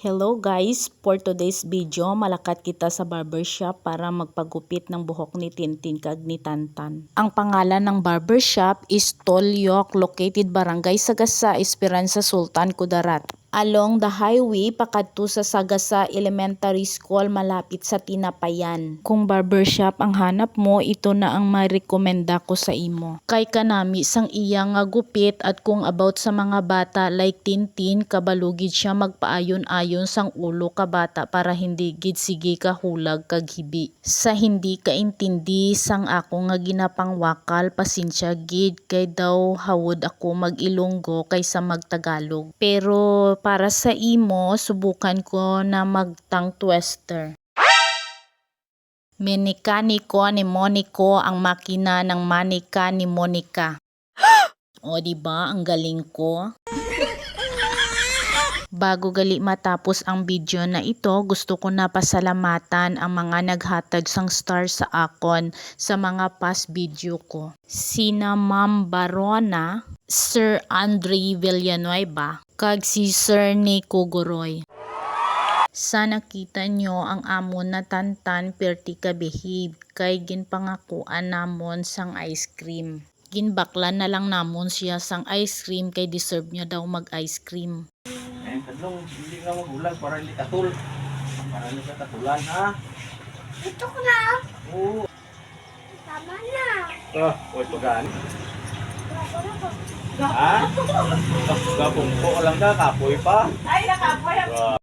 Hello guys, for today's video, malakat kita sa barbershop para magpagupit ng buhok ni Tintin kag ni Tantan. Ang pangalan ng barbershop is Tolyok, located Barangay Sagasa, Esperanza Sultan, Kudarat. Along the highway, pakadto sa Sagasa Elementary School, malapit sa Tinapayan. Kung barbershop ang hanap mo, ito na ang marekomenda ko sa imo. Kay kanami sang iya nga gupit at kung about sa mga bata like Tintin, kabalugid siya magpaayon-ayon sang ulo ka bata para hindi gid sige ka hulag kag hibi. Sa hindi kaintindi sang ako nga ginapangwakal, pasensya gid kay daw hawod ako mag-Ilonggo kaysa mag-Tagalog. Pero para sa imo, subukan ko na mag-tongue twister. Mekaniko ni Monico ang makina ng manika ni Monica. O diba, ang galing ko? Bago gali matapos ang video na ito, gusto ko na pasalamatan ang mga naghatag sang star sa akon sa mga past video ko. Sina Ma'am Barona, Sir Andre Villanueva, kag si Sir Nico Goroy. Sana kita nyo ang amon na Tantan perti ka behave kay ginpangakuan namon sang ice cream. Ginbaklan na lang namon siya sang ice cream kay deserve niya daw mag ice cream. Kadlong hindi ka magulag para hindi katul. Para hindi ka katulan ha. Ito ko na. Oo. Tama na. Oy pagan. Ha? Gapong ko lang ka kapoy pa. Ay, nakapoy.